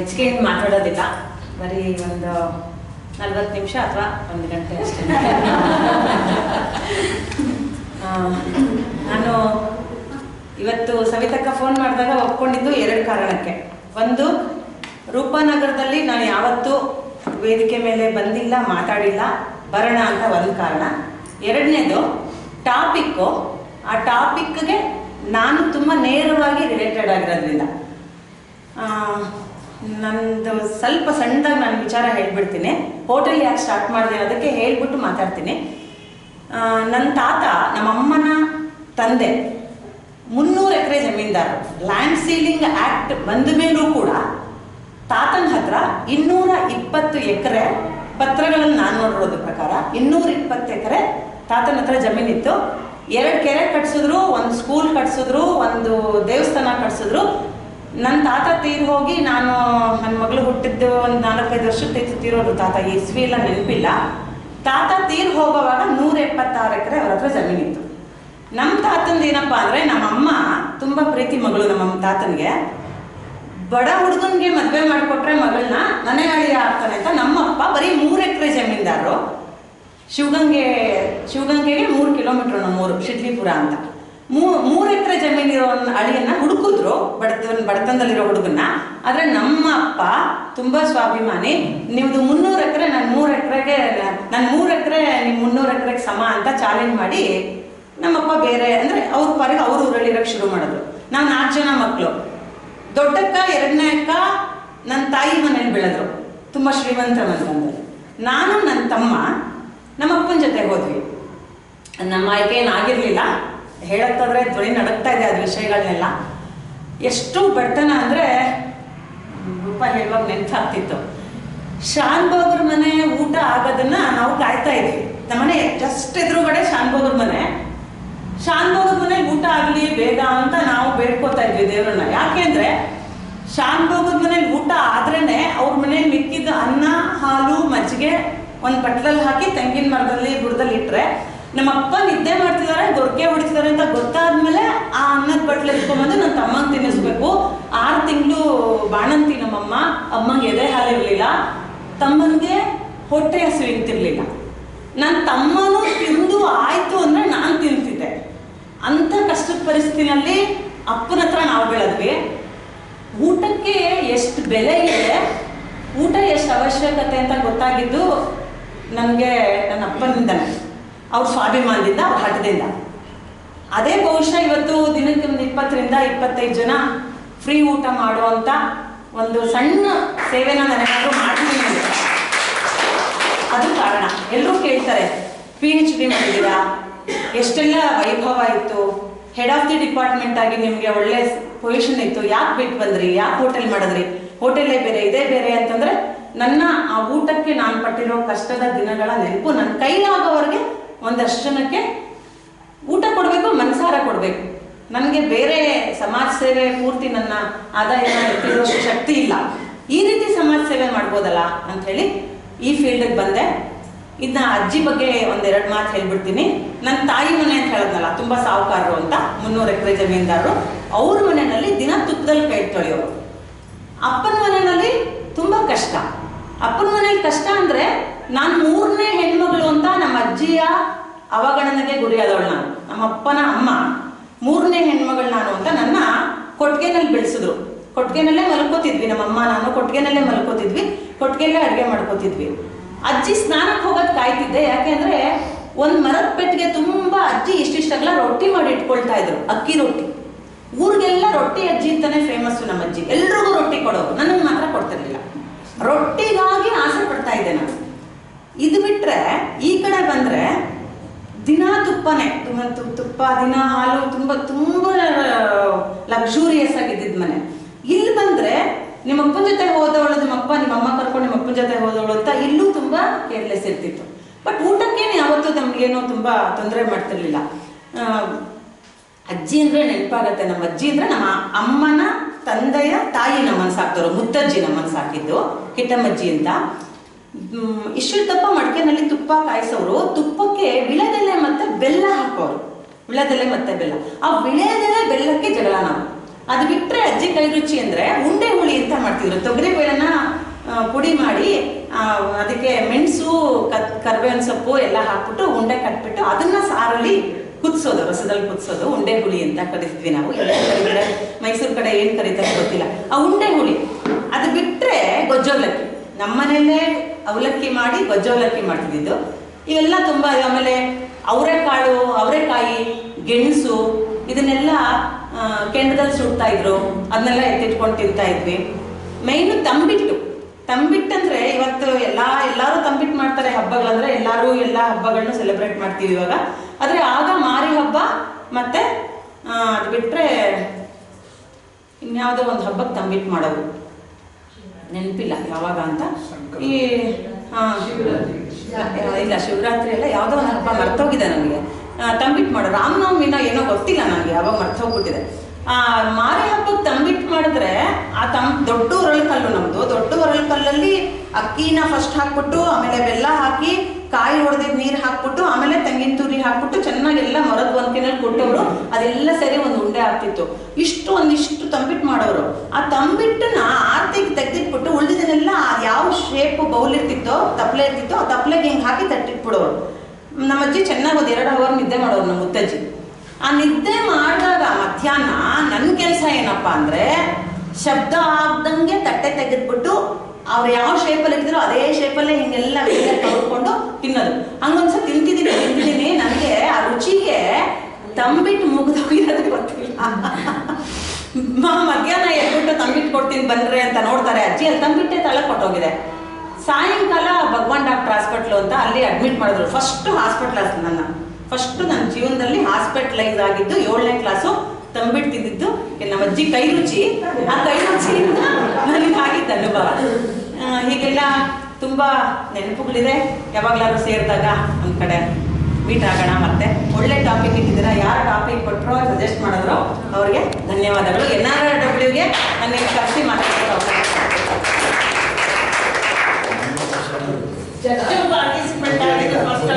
ಹೆಚ್ಚಿಗೆ ಏನು ಮಾತಾಡೋದಿಲ್ಲ, ಬರೀ ಒಂದು 40 ನಿಮಿಷ ಅಥವಾ 1 ಗಂಟೆ ಅಷ್ಟೇ. ನಾನು ಇವತ್ತು ಸವಿತಕ್ಕ ಫೋನ್ ಮಾಡಿದಾಗ ಒಪ್ಕೊಂಡಿದ್ದು 2 ಕಾರಣಕ್ಕೆ. ಒಂದು, ರೂಪನಗರದಲ್ಲಿ ನಾನು ಯಾವತ್ತೂ ವೇದಿಕೆ ಮೇಲೆ ಬಂದಿಲ್ಲ, ಮಾತಾಡಿಲ್ಲ, ಬರೋಣ ಅಂತ ಒಂದು ಕಾರಣ. 2ನೇದು ಟಾಪಿಕ್ಕು, ಆ ಟಾಪಿಕ್ಗೆ ನಾನು ತುಂಬ ನೇರವಾಗಿ ರಿಲೇಟೆಡ್ ಆಗಿರೋದ್ರಿಂದ. ನಂದು ಸ್ವಲ್ಪ ಸಣ್ಣದಾಗಿ ನಾನು ವಿಚಾರ ಹೇಳ್ಬಿಡ್ತೀನಿ. ಹೋಟೆಲ್ ಯಾಕೆ ಸ್ಟಾರ್ಟ್ ಮಾಡಿದೆ ಅದಕ್ಕೆ ಹೇಳ್ಬಿಟ್ಟು ಮಾತಾಡ್ತೀನಿ. ನನ್ನ ತಾತ, ನಮ್ಮಮ್ಮನ ತಂದೆ 300 ಎಕರೆ ಜಮೀನ್ದಾರ. ಲ್ಯಾಂಡ್ ಸೀಲಿಂಗ್ ಆ್ಯಕ್ಟ್ ಬಂದ ಮೇಲೂ ಕೂಡ ತಾತನ ಹತ್ರ 220 ಎಕರೆ ಪತ್ರಗಳನ್ನು ನಾನು ನೋಡಿರೋದ್ರ ಪ್ರಕಾರ 220 ಎಕರೆ ತಾತನ ಹತ್ರ ಜಮೀನಿತ್ತು. 2 ಕೆರೆ ಕಟ್ಸಿದ್ರು, 1 ಸ್ಕೂಲ್ ಕಟ್ಸಿದ್ರು, 1 ದೇವಸ್ಥಾನ ಕಟ್ಸಿದ್ರು. ನನ್ನ ತಾತ ತೀರ್ ಹೋಗಿ ನಾನು ನನ್ನ ಮಗಳು ಹುಟ್ಟಿದ್ದು ಒಂದು 4-5 ವರ್ಷಕ್ಕೆ ತೀರೋದು. ತಾತ ಇಸ್ವಿ ಎಲ್ಲ ನೆನಪಿಲ್ಲ. ತಾತ ತೀರ್ ಹೋಗೋವಾಗ 176 ಎಕರೆ ಅವ್ರ ಹತ್ರ ಜಮೀನಿತ್ತು. ನಮ್ಮ ತಾತಂದು ಏನಪ್ಪ ಅಂದರೆ, ನಮ್ಮಮ್ಮ ತುಂಬ ಪ್ರೀತಿ ಮಗಳು ನಮ್ಮ ತಾತನಿಗೆ. ಬಡ ಹುಡುಗನಿಗೆ ಮದುವೆ ಮಾಡಿಕೊಟ್ರೆ ಮಗಳನ್ನ ಮನೆ ಅಳಿಯ ಆಗ್ತಾನೆ ಅಂತ ನಮ್ಮಪ್ಪ ಬರೀ 3 ಎಕರೆ ಜಮೀನ್ದಾರರು. ಶಿವಗಂಗೆಗೆ 3 ಕಿಲೋಮೀಟ್ರ್ ನಮ್ಮೂರು, ಶಿಡ್ಲಿಪುರ ಅಂತ. 3 ಎಕರೆ ಜಮೀನಿರೋ ಅಳಿಯನ್ನ ಹುಡುಕಿದ್ರು, ಬಡತನದಲ್ಲಿರೋ ಹುಡುಗನ್ನ. ಆದರೆ ನಮ್ಮ ಅಪ್ಪ ತುಂಬ ಸ್ವಾಭಿಮಾನಿ. ನಿಮ್ಮದು 300 ಎಕರೆ, ನಾನು 3 ಎಕರೆಗೆ, ನಾನು 3 ಎಕರೆ ನಿಮ್ಮ 300 ಎಕರೆಗೆ ಸಮ ಅಂತ ಚಾಲೆಂಜ್ ಮಾಡಿ ನಮ್ಮಪ್ಪ ಬೇರೆ ಅಂದರೆ ಅವ್ರ ಪಾರಿಗೆ ಅವ್ರ ಊರಲ್ಲಿರೋಕ್ಕೆ ಶುರು ಮಾಡಿದ್ರು. ನಾವು 4 ಜನ ಮಕ್ಕಳು. ದೊಡ್ಡಕ್ಕ, 2ನೇ ಅಕ್ಕ ನನ್ನ ತಾಯಿ ಮನೇಲಿ ಬೆಳೆದ್ರು, ತುಂಬ ಶ್ರೀಮಂತರ ಮನೆಯಲ್ಲಿ. ನಾನು ನನ್ನ ತಮ್ಮ ನಮ್ಮ ಅಪ್ಪನ ಜೊತೆ ಹೋದ್ವಿ. ನಮ್ಮ ಆಯ್ಕೆ ಏನಾಗಿರಲಿಲ್ಲ, ಹೇಳಕ್ಕಾದ್ರೆ ಧ್ವನಿ ನಡಕ್ತಾ ಇದೆ ಅದು ವಿಷಯಗಳನ್ನೆಲ್ಲ. ಎಷ್ಟು ಬಡತನ ಅಂದರೆ ರೂಪ ಹೇಳುವಾಗ ನೆನಪಾಗ್ತಿತ್ತು. ಶಾನ್ಭೋಗ್ರ ಮನೆ ಊಟ ಆಗೋದನ್ನ ನಾವು ಕಾಯ್ತಾ ಇದ್ವಿ. ನಮ್ಮನೆ ಜಸ್ಟ್ ಎದುರುಗಡೆ ಶಾನ್ಭೋಗ್ರ ಮನೆ. ಶಾನ್ಭೋಗ್ರ ಮನೇಲಿ ಊಟ ಆಗಲಿ ಬೇಗ ಅಂತ ನಾವು ಬೇಡ್ಕೋತಾ ಇದ್ವಿ ದೇವ್ರನ್ನ. ಯಾಕೆ ಅಂದರೆ ಶಾನ್ಭೋಗ್ರ ಮನೇಲಿ ಊಟ ಆದ್ರೇ ಅವ್ರ ಮನೇಲಿ ಮಿಕ್ಕಿದ ಅನ್ನ, ಹಾಲು, ಮಜ್ಜಿಗೆ ಒಂದು ಬಟ್ಲಲ್ಲಿ ಹಾಕಿ ತೆಂಗಿನ ಮರದಲ್ಲಿ ಬುಡದಲ್ಲಿ ಇಟ್ಟರೆ, ನಮ್ಮ ಅಪ್ಪ ನಿದ್ದೆ ಮಾಡ್ತಿದ್ದಾರೆ, ಗೊರ್ಕೆ ಹೊಡಿತಿದ್ದಾರೆ ಅಂತ ಗೊತ್ತಾದ್ಮೇಲೆ ಆ ಅನ್ನದ ಬಟ್ಲು ಎತ್ಕೊಂಬಂದು ನನ್ನ ತಮ್ಮಂಗೆ ತಿನ್ನಿಸ್ಬೇಕು. 6 ತಿಂಗಳು ಬಾಣಂತಿ ನಮ್ಮಮ್ಮ. ಅಮ್ಮಂಗೆ ಎದೆ ಹಾಲಿರಲಿಲ್ಲ, ತಮ್ಮನಿಗೆ ಹೊಟ್ಟೆ ಹಸು ಇರ್ತಿರ್ಲಿಲ್ಲ. ನನ್ನ ತಮ್ಮನೂ ತಿಂದು ಆಯಿತು ಅಂದರೆ ನಾನು ತಿಂತಿದ್ದೆ. ಅಂಥ ಕಷ್ಟದ ಪರಿಸ್ಥಿತಿನಲ್ಲಿ ಅಪ್ಪನ ಹತ್ರ ನಾವು ಬೆಳೆದ್ವಿ. ಊಟಕ್ಕೆ ಎಷ್ಟು ಬೆಲೆ ಇದೆ, ಊಟ ಎಷ್ಟು ಅವಶ್ಯಕತೆ ಅಂತ ಗೊತ್ತಾಗಿದ್ದು ನನಗೆ ನನ್ನ ಅಪ್ಪನಿಂದನೇ, ಅವ್ರ ಸ್ವಾಭಿಮಾನದಿಂದ, ಅವ್ರ ಹಠದಿಂದ. ಅದೇ ಬಹುಶಃ ಇವತ್ತು ದಿನಕ್ಕೆ ಒಂದು 20-25 ಜನ ಫ್ರೀ ಊಟ ಮಾಡುವಂಥ ಒಂದು ಸಣ್ಣ ಸೇವೆನ ನನಗಾದರೂ ಮಾಡ್ತೀನಿ ಅಂದರೆ ಅದು ಕಾರಣ. ಎಲ್ಲರೂ ಕೇಳ್ತಾರೆ, PhD ಮಾಡಿದ್ದೀರಾ, ಎಷ್ಟೆಲ್ಲ ವೈಭವ ಇತ್ತು, ಹೆಡ್ ಆಫ್ ದಿ ಡಿಪಾರ್ಟ್ಮೆಂಟ್ ಆಗಿ ನಿಮಗೆ ಒಳ್ಳೆ ಪೊಸಿಷನ್ ಇತ್ತು, ಯಾಕೆ ಬಿಟ್ಟು ಬಂದ್ರಿ, ಯಾಕೆ ಹೋಟೆಲ್ ಮಾಡಿದ್ರಿ, ಹೋಟೆಲ್ಲೇ ಬೇರೆ ಇದೇ ಬೇರೆ ಅಂತಂದರೆ ನನ್ನ ಆ ಊಟಕ್ಕೆ ನಾನು ಪಟ್ಟಿರೋ ಕಷ್ಟದ ದಿನಗಳ ನೆನಪು. ನನ್ನ ಕೈಲಾಗೋವರೆಗೆ ಒಂದಷ್ಟು ಜನಕ್ಕೆ ಊಟ ಕೊಡಬೇಕು, ಮನಸಾರ ಕೊಡಬೇಕು. ನನಗೆ ಬೇರೆ ಸಮಾಜ ಸೇವೆ ಪೂರ್ತಿ ನನ್ನ ಆದಾಯನ ಎತ್ತಿರೋಷ್ಟು ಶಕ್ತಿ ಇಲ್ಲ. ಈ ರೀತಿ ಸಮಾಜ ಸೇವೆ ಮಾಡ್ಬೋದಲ್ಲ ಅಂಥೇಳಿ ಈ ಫೀಲ್ಡಿಗೆ ಬಂದೆ. ಇದನ್ನ ಅಜ್ಜಿ ಬಗ್ಗೆ 1-2 ಮಾತು ಹೇಳ್ಬಿಡ್ತೀನಿ. ನನ್ನ ತಾಯಿ ಮನೆ ಅಂತ ಹೇಳಿದ್ನಲ್ಲ, ತುಂಬ ಸಾಹುಕಾರರು ಅಂತ, 300 ಎಕರೆ ಜಮೀನ್ದಾರರು. ಅವ್ರ ಮನೆಯಲ್ಲಿ ದಿನ ತುಪ್ಪದಲ್ಲಿ ಕೈ ತೊಳೆಯೋರು. ಅಪ್ಪನ ಮನೆಯಲ್ಲಿ ತುಂಬ ಕಷ್ಟ. ಅಪ್ಪನ ಮನೇಲಿ ಕಷ್ಟ ಅಂದರೆ ನಾನು 3ನೇ ಹೆಣ್ಮಗಳು ಅಂತ ನಮ್ಮ ಅಜ್ಜಿಯ ಅವಗಣನೆಗೆ ಗುರಿಯಾದವಳು ನಾನು. ನಮ್ಮ ಅಪ್ಪನ ಅಮ್ಮ 3ನೇ ಹೆಣ್ಮಗಳು ನಾನು ಅಂತ ನನ್ನ ಕೊಟ್ಟಿಗೆನಲ್ಲಿ ಬೆಳೆಸಿದ್ರು. ಕೊಟ್ಟಿಗೆನಲ್ಲೇ ಮಲ್ಕೋತಿದ್ವಿ, ನಮ್ಮಮ್ಮ ನಾನು ಕೊಟ್ಟಿಗೆನಲ್ಲೇ ಮಲ್ಕೋತಿದ್ವಿ, ಕೊಟ್ಟಿಗೆಲ್ಲೇ ಅಡುಗೆ ಮಾಡ್ಕೋತಿದ್ವಿ. ಅಜ್ಜಿ ಸ್ನಾನಕ್ಕೆ ಹೋಗೋದು ಕಾಯ್ತಿದ್ದೆ. ಯಾಕೆಂದರೆ ಒಂದು ಮರದ ಪೆಟ್ಟಿಗೆ ತುಂಬ ಅಜ್ಜಿ ಇಷ್ಟಿಷ್ಟೆಲ್ಲ ರೊಟ್ಟಿ ಮಾಡಿ ಇಟ್ಕೊಳ್ತಾ ಇದ್ರು, ಅಕ್ಕಿ ರೊಟ್ಟಿ. ಊರಿಗೆಲ್ಲ ರೊಟ್ಟಿ ಅಜ್ಜಿ ಅಂತಾನೆ ಫೇಮಸ್ಸು ನಮ್ಮ ಅಜ್ಜಿ. ಎಲ್ರಿಗೂ ರೊಟ್ಟಿ ಕೊಡೋರು, ನನಗೆ ಮಾತ್ರ ಕೊಡ್ತಿರ್ಲಿಲ್ಲ. ರೊಟ್ಟಿಗಾಗಿ ಆಸೆ ಪಡ್ತಾ ಇದ್ದೆ ನಾನು. ಇದು ಬಿಟ್ಟರೆ ಈ ಕಡೆ ಬಂದರೆ ದಿನ ತುಪ್ಪನೇ, ತುಪ್ಪ, ದಿನ ಹಾಲು, ತುಂಬ ತುಂಬ ಲಕ್ಸುರಿಯಸ್ ಆಗಿದ್ದಿದ್ದು ಮನೆ. ಇಲ್ಲಿ ಬಂದರೆ ನಿಮ್ಮ ಅಪ್ಪನ ಜೊತೆ ಹೋದವಳು ನಿಮ್ಮಪ್ಪ, ನಿಮ್ಮಮ್ಮ ಕರ್ಕೊಂಡು ನಿಮ್ಮ ಅಪ್ಪನ ಜೊತೆ ಹೋದವಳು ಅಂತ ಇಲ್ಲೂ ತುಂಬ ಕೇರ್ಲೆಸ್ ಇರ್ತಿತ್ತು. ಬಟ್ ಊಟಕ್ಕೇನು ಯಾವತ್ತೂ ನಮಗೇನೋ ತುಂಬ ತೊಂದರೆ ಮಾಡ್ತಿರ್ಲಿಲ್ಲ. ಅಜ್ಜಿ ಅಂದರೆ ನೆನಪಾಗತ್ತೆ. ನಮ್ಮ ಅಜ್ಜಿ ಅಂದರೆ ನಮ್ಮ ಅಮ್ಮನ ತಂದೆಯ ತಾಯಿ ನಮ್ಮನ್ನು ಸಾಕ್ತವ್ರು, ಮುತ್ತಜ್ಜಿ ನಮ್ಮನ್ನು ಸಾಕಿದ್ದು, ಕಿಟ್ಟಮ್ಮಜ್ಜಿ ಅಂತ. ಇಷ್ಟು ದಪ್ಪ ಮಡಿಕೆನಲ್ಲಿ ತುಪ್ಪ ಕಾಯಿಸೋರು. ತುಪ್ಪಕ್ಕೆ ವಿಳೆದೆಲೆ ಮತ್ತು ಬೆಲ್ಲ ಹಾಕೋರು. ವಿಳೆದೆಲೆ ಮತ್ತು ಬೆಲ್ಲ. ಆ ವಿಳೆದೆಲೆ ಬೆಲ್ಲಕ್ಕೆ ಜಗಳ ನಾವು. ಅದು ಬಿಟ್ಟರೆ ಅಜ್ಜಿ ಕೈ ರುಚಿ ಅಂದರೆ ಉಂಡೆ ಹುಳಿ ಅಂತ ಮಾಡ್ತಿದ್ರು. ತೊಗರಿಬೇಳೆನ ಪುಡಿ ಮಾಡಿ ಅದಕ್ಕೆ ಮೆಣಸು ಕರ್ಬೇವಿನ ಸೊಪ್ಪು ಎಲ್ಲ ಹಾಕ್ಬಿಟ್ಟು ಉಂಡೆ ಕಟ್ಬಿಟ್ಟು ಅದನ್ನು ಸಾರಲ್ಲಿ ಕುದಿಸೋದು, ರಸದಲ್ಲಿ ಕುದಿಸೋದು ಉಂಡೆ ಹುಳಿ ಅಂತ ಕರಿತಿದ್ವಿ ನಾವು. ಕರೀತಾರೆ ಮೈಸೂರು ಕಡೆ ಏನು ಕರೀತಾರೆ ಗೊತ್ತಿಲ್ಲ. ಆ ಉಂಡೆ ಹುಳಿ ಅದು ಬಿಟ್ಟರೆ ಗೊಜ್ಜೋಲಕ್ಕಿ, ನಮ್ಮನೇಲೇ ಅವಲಕ್ಕಿ ಮಾಡಿ ಗೊಜ್ಜೋಲಕ್ಕಿ ಮಾಡ್ತಿದ್ದಿದ್ದು. ಇವೆಲ್ಲ ತುಂಬ. ಆಮೇಲೆ ಅವರೆಕಾಳು, ಅವರೆಕಾಯಿ, ಗೆಣಸು ಇದನ್ನೆಲ್ಲ ಕೆಂಡದಲ್ಲಿ ಸುಡ್ತಾ ಇದ್ರು, ಅದನ್ನೆಲ್ಲ ಎತ್ತಿಟ್ಕೊಂಡು ತಿಂತಾ ಇದ್ವಿ. ಮೈನು ತಂಬಿಟ್ಟು ಅಂದರೆ ಇವತ್ತು ಎಲ್ಲರೂ ತಂಬಿಟ್ಟು ಮಾಡ್ತಾರೆ ಹಬ್ಬಗಳಂದರೆ, ಎಲ್ಲರೂ ಎಲ್ಲ ಹಬ್ಬಗಳನ್ನೂ ಸೆಲೆಬ್ರೇಟ್ ಮಾಡ್ತೀವಿ ಇವಾಗ. ಆದರೆ ಆಗ ಮಾರಿ ಹಬ್ಬ ಮತ್ತು ಅದು ಬಿಟ್ಟರೆ ಇನ್ಯಾವುದೋ ಒಂದು ಹಬ್ಬಕ್ಕೆ ತಂಬಿಟ್ಟು ಮಾಡೋದು, ನೆನಪಿಲ್ಲ ಯಾವಾಗ ಅಂತ. ಈ ಇಲ್ಲ ಶಿವರಾತ್ರಿ ಎಲ್ಲ ಯಾವುದೋ ಒಂದು ಹಬ್ಬ ಮರ್ತೋಗಿದೆ ನನಗೆ. ತಂಬಿಟ್ಟು ಮಾಡೋ ರಾಮನವಮಿನ ಏನೋ ಗೊತ್ತಿಲ್ಲ ನನಗೆ, ಯಾವಾಗ ಮರ್ತೋಗ್ಬಿಟ್ಟಿದೆ. ಮಾರಿ ಹಬ್ಬಕ್ಕೆ ತಂಬಿಟ್ಟು ಮಾಡಿದ್ರೆ ಆ ದೊಡ್ಡ ಒರಳುಕಲ್ಲು ನಮ್ಮದು, ದೊಡ್ಡ ಒರಳುಕಲ್ಲಲ್ಲಿ ಅಕ್ಕಿನ ಫಸ್ಟ್ ಹಾಕ್ಬಿಟ್ಟು ಆಮೇಲೆ ಬೆಲ್ಲ ಹಾಕಿ ಕಾಯಿ ಹೊಡೆದಿದ್ದು ನೀರು ಹಾಕ್ಬಿಟ್ಟು ಆಮೇಲೆ ತೆಂಗಿನ ತುರಿ ಹಾಕ್ಬಿಟ್ಟು ಚೆನ್ನಾಗೆಲ್ಲ ಮರದ ಒಂದ್ಕಿನಲ್ಲಿ ಕೊಟ್ಟವರು ಅದೆಲ್ಲ ಸೇರಿ ಒಂದು ಉಂಡೆ ಆಗ್ತಿತ್ತು. ಒಂದಿಷ್ಟು ತಂಬಿಟ್ಟು ಮಾಡೋರು. ಆ ತಂಬಿಟ್ಟನ್ನ ಆರ್ತಿಗೆ ತೆಗೆದಿಟ್ಬಿಟ್ಟು ಉಳಿದಿದ್ದನ್ನೆಲ್ಲ ಯಾವ ಶೇಪ್ ಬೌಲ್ ಇರ್ತಿತ್ತೋ, ತಪ್ಪಲೆ ಇರ್ತಿತ್ತೋ ಆ ತಪ್ಪಲೆಗೆ ಹಿಂಗೆ ಹಾಕಿ ತಟ್ಟಿಟ್ಬಿಡೋರು. ನಮ್ಮ ಅಜ್ಜಿ ಚೆನ್ನಾಗಿ ಒಂದು 2 ಅವರ್ ನಿದ್ದೆ ಮಾಡೋರು ನಮ್ಮ ಮುತ್ತಜ್ಜಿ. ಆ ನಿದ್ದೆ ಮಾಡಿದಾಗ ಮಧ್ಯಾಹ್ನ ನನ್ನ ಕೆಲಸ ಏನಪ್ಪ ಅಂದರೆ ಶಬ್ದ ಆಗ್ದಂಗೆ ತಟ್ಟೆ ತೆಗೆದ್ಬಿಟ್ಟು ಅವ್ರು ಯಾವ ಶೇಪಲ್ಲಿ ಇರ್ತಿದ್ರು ಅದೇ ಶೇಪಲ್ಲೇ ಹಿಂಗೆಲ್ಲ ಮೇಲೆ ತೊಳ್ಕೊಂಡು ತಿನ್ನೋದು. ಹಂಗೊಂದ್ಸಲ ತಿಂತಿದ್ದೀನಿ. ನನಗೆ ಆ ರುಚಿಗೆ ತಂಬಿಟ್ಟು ಮುಗಿದೋಗಿರೋದು ಗೊತ್ತಿಲ್ಲ. ಮಧ್ಯಾಹ್ನ ಎದ್ಬಿಟ್ಟು ತಂಬಿಟ್ಟು ಕೊಡ್ತೀನಿ ಬನ್ರಿ ಅಂತ ನೋಡ್ತಾರೆ, ಅಜ್ಜಿ ಅಲ್ಲಿ ತಂಬಿಟ್ಟೆ ತಳಕ್ಕೆ ಕೊಟ್ಟೋಗಿದೆ. ಸಾಯಂಕಾಲ ಭಗವಾನ್ ಡಾಕ್ಟರ್ ಹಾಸ್ಪಿಟ್ಲು ಅಂತ ಅಲ್ಲಿ ಅಡ್ಮಿಟ್ ಮಾಡಿದ್ರು. ಫಸ್ಟು ನನ್ನ ಜೀವನದಲ್ಲಿ ಹಾಸ್ಪಿಟ್ಲೈಸ್ ಆಗಿದ್ದು 7ನೇ ಕ್ಲಾಸು. ತಂಬಿಟ್ಟು ತಿಂದಿದ್ದು ನಮ್ಮ ಅಜ್ಜಿ ಕೈ ರುಚಿ. ಆ ಕೈ ರುಚಿಯಿಂದ ನನಗಾಗಿದ್ದ ಅನುಭವ. ಹೀಗೆಲ್ಲ ತುಂಬ ನೆನಪುಗಳಿದೆ. ಯಾವಾಗಲಾದ್ರೂ ಸೇರಿದಾಗ ಒಂದು ಕಡೆ ಮೀಟ್ ಆಗೋಣ. ಮತ್ತೆ ಒಳ್ಳೆ ಟಾಪಿಕ್ ಇಟ್ಟಿದ್ದೀರಾ. ಯಾರು ಟಾಪಿಕ್ ಕೊಟ್ಟರೋ ಸಜೆಸ್ಟ್ ಮಾಡಿದ್ರು ಅವ್ರಿಗೆ ಧನ್ಯವಾದಗಳು. NRW ನನಗೆ ಕರೆಸಿ ಮಾತಾಡೋದು ಅವಕಾಶ. ಜಸ್ಟ್ ಪಾರ್ಟಿಸಿಪೇಟ್ ಆಗಿದ್ದು ಫಸ್ಟ್